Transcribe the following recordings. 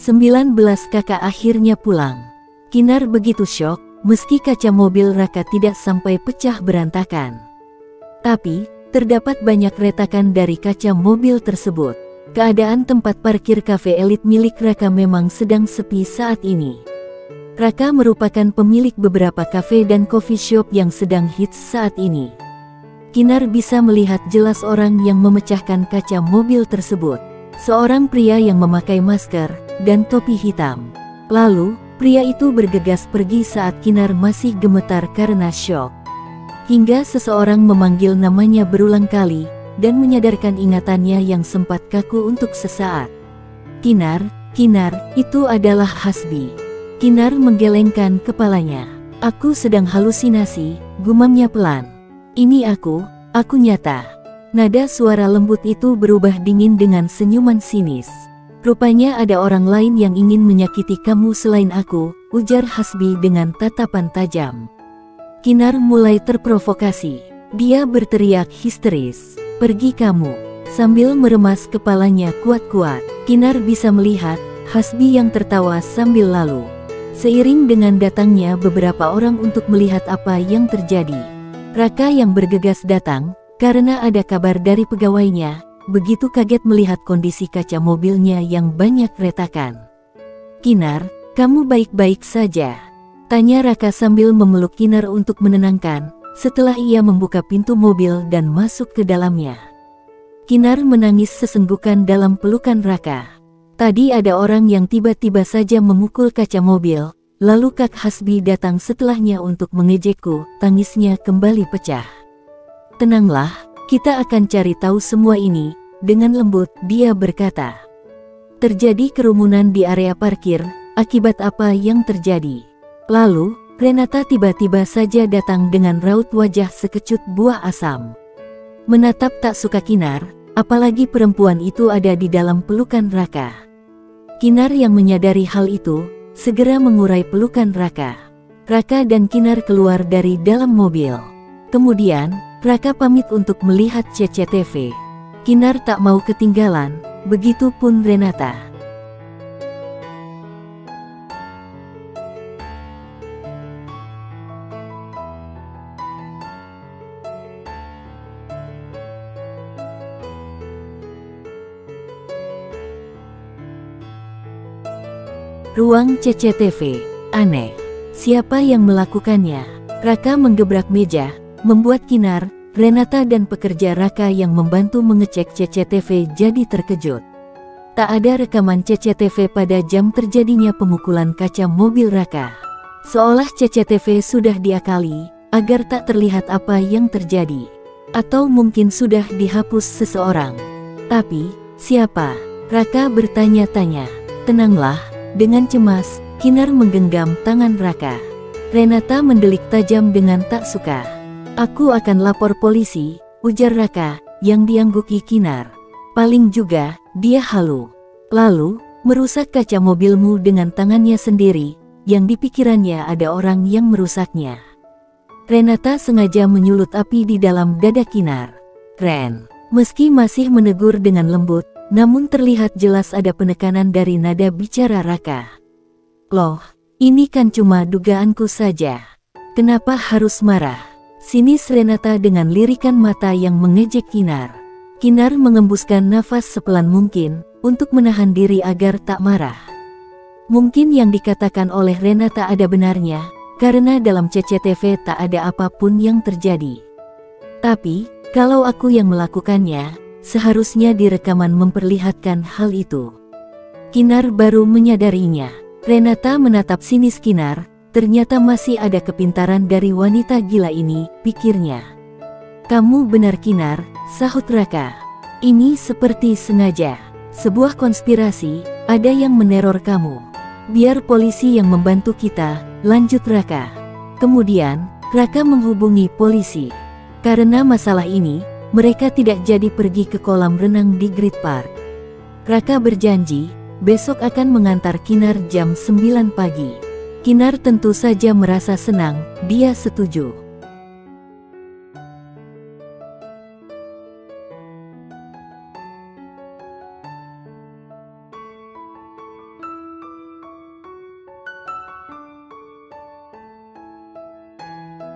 19 kakak akhirnya pulang. Kinar begitu syok, meski kaca mobil Raka tidak sampai pecah berantakan. Tapi, terdapat banyak retakan dari kaca mobil tersebut. Keadaan tempat parkir kafe elit milik Raka memang sedang sepi saat ini. Raka merupakan pemilik beberapa kafe dan coffee shop yang sedang hits saat ini. Kinar bisa melihat jelas orang yang memecahkan kaca mobil tersebut. Seorang pria yang memakai masker dan topi hitam. Lalu, pria itu bergegas pergi saat Kinar masih gemetar karena syok. Hingga seseorang memanggil namanya berulang kali, dan menyadarkan ingatannya yang sempat kaku untuk sesaat. Kinar, itu adalah Hasbi. Kinar menggelengkan kepalanya. Aku sedang halusinasi, gumamnya pelan. Ini aku nyata. Nada suara lembut itu berubah dingin dengan senyuman sinis. Rupanya ada orang lain yang ingin menyakiti kamu selain aku, ujar Hasbi dengan tatapan tajam. Kinar mulai terprovokasi. Dia berteriak histeris. Pergi kamu. Sambil meremas kepalanya kuat-kuat, Kinar bisa melihat Hasbi yang tertawa sambil lalu. Seiring dengan datangnya beberapa orang untuk melihat apa yang terjadi. Raka yang bergegas datang, karena ada kabar dari pegawainya, begitu kaget melihat kondisi kaca mobilnya yang banyak retakan. Kinar, kamu baik-baik saja? Tanya Raka sambil memeluk Kinar untuk menenangkan, setelah ia membuka pintu mobil dan masuk ke dalamnya. Kinar menangis sesenggukan dalam pelukan Raka. Tadi ada orang yang tiba-tiba saja memukul kaca mobil, lalu Kak Hasbi datang setelahnya untuk mengejekku, tangisnya kembali pecah. Tenanglah, kita akan cari tahu semua ini, dengan lembut dia berkata. Terjadi kerumunan di area parkir, akibat apa yang terjadi? Lalu, Renata tiba-tiba saja datang dengan raut wajah sekecut buah asam. Menatap tak suka Kinar, apalagi perempuan itu ada di dalam pelukan Raka. Kinar yang menyadari hal itu, segera mengurai pelukan Raka. Raka dan Kinar keluar dari dalam mobil. Kemudian, Raka pamit untuk melihat CCTV. Kinar tak mau ketinggalan, begitupun Renata. Ruang CCTV. Aneh. Siapa yang melakukannya? Raka menggebrak meja, membuat Kinar, Renata dan pekerja Raka yang membantu mengecek CCTV jadi terkejut. Tak ada rekaman CCTV pada jam terjadinya pemukulan kaca mobil Raka. Seolah CCTV sudah diakali, agar tak terlihat apa yang terjadi. Atau mungkin sudah dihapus seseorang. Tapi, siapa? Raka bertanya-tanya. Tenanglah, dengan cemas, Kinar menggenggam tangan Raka. Renata mendelik tajam dengan tak suka. Aku akan lapor polisi, ujar Raka, yang diangguki Kinar. Paling juga, dia halu. Lalu, merusak kaca mobilmu dengan tangannya sendiri, yang dipikirannya ada orang yang merusaknya. Renata sengaja menyulut api di dalam dada Kinar. Ren, meski masih menegur dengan lembut, namun terlihat jelas ada penekanan dari nada bicara Raka. Loh, ini kan cuma dugaanku saja. Kenapa harus marah? Sinis Renata dengan lirikan mata yang mengejek Kinar. Kinar mengembuskan nafas sepelan mungkin, untuk menahan diri agar tak marah. Mungkin yang dikatakan oleh Renata ada benarnya, karena dalam CCTV tak ada apapun yang terjadi. Tapi, kalau aku yang melakukannya, seharusnya di rekaman memperlihatkan hal itu. Kinar baru menyadarinya. Renata menatap sinis Kinar. Ternyata masih ada kepintaran dari wanita gila ini, pikirnya. Kamu benar Kinar, sahut Raka. Ini seperti sengaja. Sebuah konspirasi, ada yang meneror kamu. Biar polisi yang membantu kita, lanjut Raka. Kemudian, Raka menghubungi polisi. Karena masalah ini, mereka tidak jadi pergi ke kolam renang di Great Park. Raka berjanji, besok akan mengantar Kinar jam 9 pagi. Kinar tentu saja merasa senang, dia setuju.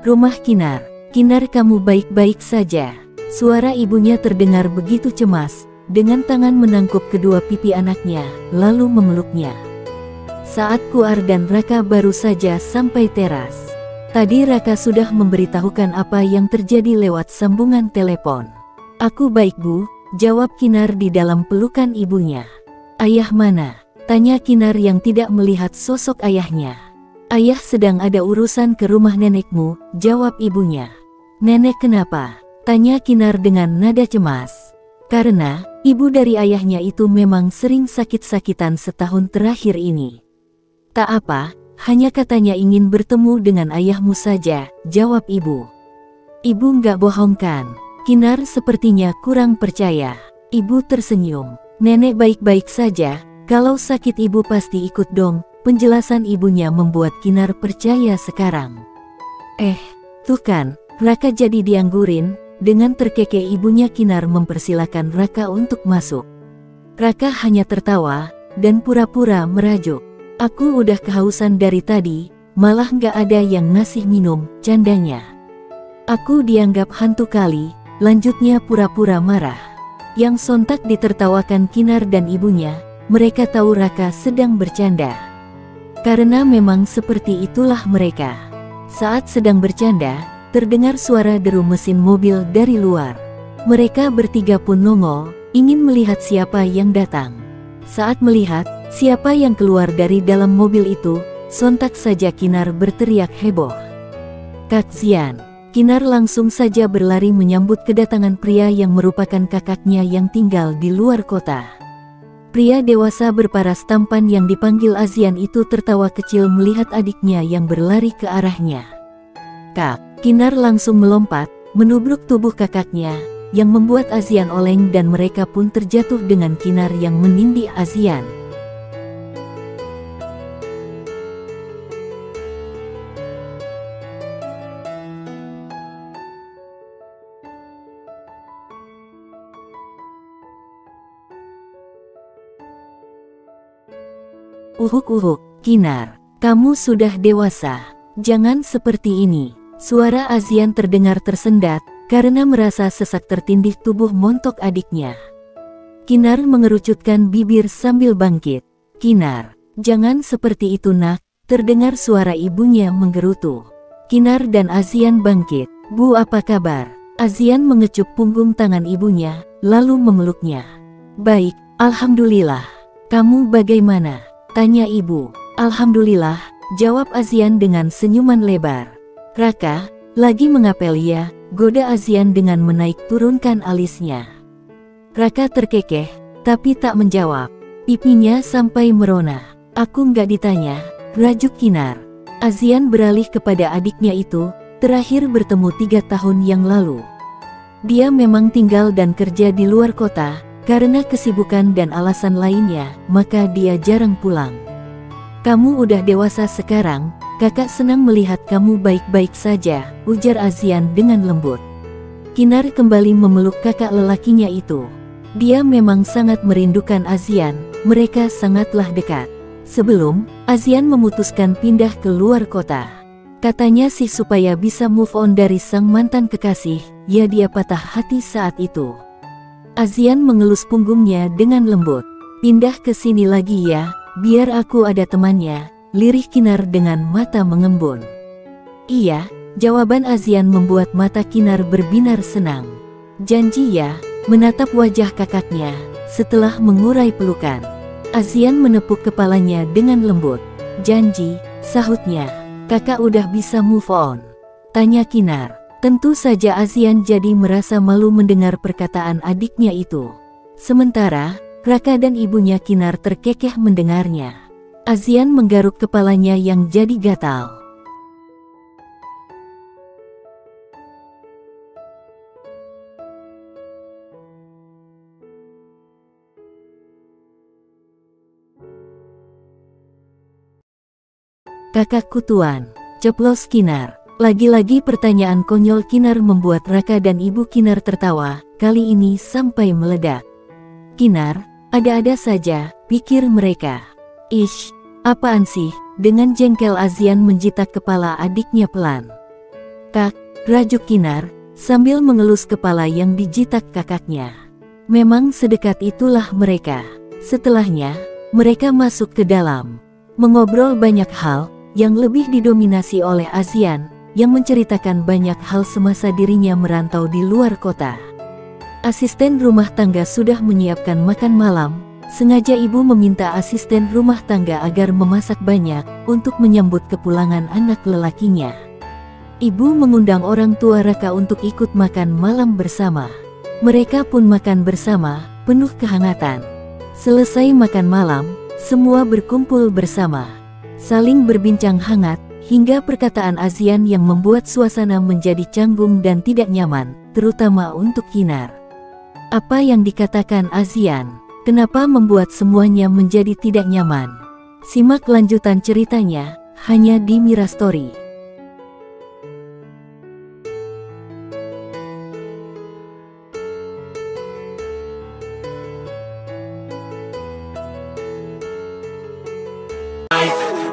Rumah Kinar. Kinar, kamu baik-baik saja? Suara ibunya terdengar begitu cemas, dengan tangan menangkup kedua pipi anaknya, lalu memeluknya. Saat Kuar dan Raka baru saja sampai teras. Tadi Raka sudah memberitahukan apa yang terjadi lewat sambungan telepon. Aku baik, Bu, jawab Kinar di dalam pelukan ibunya. Ayah mana? Tanya Kinar yang tidak melihat sosok ayahnya. Ayah sedang ada urusan ke rumah nenekmu, jawab ibunya. Nenek kenapa? Tanya Kinar dengan nada cemas. Karena ibu dari ayahnya itu memang sering sakit-sakitan setahun terakhir ini. Tak apa, hanya katanya ingin bertemu dengan ayahmu saja, jawab ibu. Ibu nggak bohong kan? Kinar sepertinya kurang percaya. Ibu tersenyum. Nenek baik-baik saja, kalau sakit ibu pasti ikut dong. Penjelasan ibunya membuat Kinar percaya sekarang. Tuh kan, Raka jadi dianggurin. Dengan terkekeh ibunya Kinar mempersilakan Raka untuk masuk. Raka hanya tertawa, dan pura-pura merajuk. Aku udah kehausan dari tadi, malah nggak ada yang ngasih minum, candanya. Aku dianggap hantu kali, lanjutnya pura-pura marah. Yang sontak ditertawakan Kinar dan ibunya, mereka tahu Raka sedang bercanda. Karena memang seperti itulah mereka. Saat sedang bercanda, terdengar suara deru mesin mobil dari luar. Mereka bertiga pun nongol, ingin melihat siapa yang datang. Saat melihat siapa yang keluar dari dalam mobil itu, sontak saja Kinar berteriak heboh. Kak Xian. Kinar langsung saja berlari menyambut kedatangan pria yang merupakan kakaknya yang tinggal di luar kota. Pria dewasa berparas tampan yang dipanggil Azian itu tertawa kecil melihat adiknya yang berlari ke arahnya. Kak. Kinar langsung melompat, menubruk tubuh kakaknya, yang membuat Azian oleng dan mereka pun terjatuh dengan Kinar yang menindih Azian. Uhuk, Kinar, kamu sudah dewasa. Jangan seperti ini. Suara Azian terdengar tersendat, karena merasa sesak tertindih tubuh montok adiknya. Kinar mengerucutkan bibir sambil bangkit. Kinar, jangan seperti itu nak, terdengar suara ibunya menggerutu. Kinar dan Azian bangkit. Bu, apa kabar? Azian mengecup punggung tangan ibunya, lalu memeluknya. Baik, alhamdulillah. Kamu bagaimana? Tanya ibu. Alhamdulillah, jawab Azian dengan senyuman lebar. Raka, lagi mengapel ya, goda Azian dengan menaik turunkan alisnya. Raka terkekeh, tapi tak menjawab. Pipinya sampai merona. Aku nggak ditanya, rajuk Kinar. Azian beralih kepada adiknya itu, terakhir bertemu 3 tahun yang lalu. Dia memang tinggal dan kerja di luar kota, karena kesibukan dan alasan lainnya, maka dia jarang pulang. Kamu udah dewasa sekarang, kakak senang melihat kamu baik-baik saja, ujar Azian dengan lembut. Kinar kembali memeluk kakak lelakinya itu. Dia memang sangat merindukan Azian, mereka sangatlah dekat. Sebelum, Azian memutuskan pindah ke luar kota. Katanya sih supaya bisa move on dari sang mantan kekasih, ya dia patah hati saat itu. Azian mengelus punggungnya dengan lembut. Pindah ke sini lagi ya, biar aku ada temannya, lirih Kinar dengan mata mengembun. Iya, jawaban Azian membuat mata Kinar berbinar senang. Janji ya, menatap wajah kakaknya, setelah mengurai pelukan. Azian menepuk kepalanya dengan lembut. Janji, sahutnya. Kakak udah bisa move on? Tanya Kinar. Tentu saja Azian jadi merasa malu mendengar perkataan adiknya itu. Sementara, Raka dan ibunya Kinar terkekeh mendengarnya. Azian menggaruk kepalanya yang jadi gatal. Kakakku tuan, ceplos Kinar. Lagi-lagi pertanyaan konyol Kinar membuat Raka dan ibu Kinar tertawa, kali ini sampai meledak. Kinar, ada-ada saja, pikir mereka. Ish, apaan sih? Dengan jengkel Azian menjitak kepala adiknya pelan. Kak, rajuk Kinar, sambil mengelus kepala yang dijitak kakaknya. Memang sedekat itulah mereka. Setelahnya, mereka masuk ke dalam. Mengobrol banyak hal, yang lebih didominasi oleh Azian, yang menceritakan banyak hal semasa dirinya merantau di luar kota. Asisten rumah tangga sudah menyiapkan makan malam. Sengaja ibu meminta asisten rumah tangga agar memasak banyak untuk menyambut kepulangan anak lelakinya. Ibu mengundang orang tua Raka untuk ikut makan malam bersama. Mereka pun makan bersama, penuh kehangatan. Selesai makan malam, semua berkumpul bersama. Saling berbincang hangat, hingga perkataan Azian yang membuat suasana menjadi canggung dan tidak nyaman, terutama untuk Kinar. Apa yang dikatakan Azian? Kenapa membuat semuanya menjadi tidak nyaman? Simak lanjutan ceritanya, hanya di Mira Story.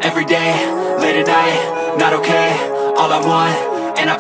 Every day, late at night, not okay. All I want, and I